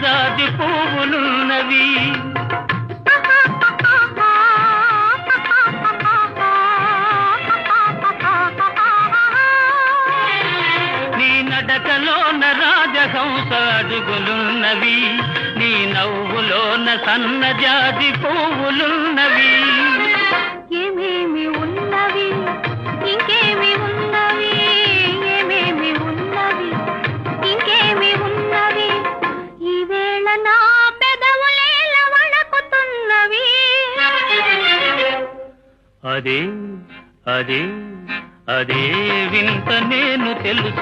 జాతి పువ్వులున్నవి. నీ నడకలోన రాజహంస అడుగులున్నవి, నీ నవ్వులోన సన్నజాతి పువ్వులున్నవి. ఏమేమి ఉన్నవి ఇంకేమి ఉన్నవి, ఏమేమి ఉన్నవి ఇంకేమి ఉన్నవి, ఈవేళ నా పెదవులేల వణకుతున్నవి. అదే అదే అదే వింత నేను తెలుసు.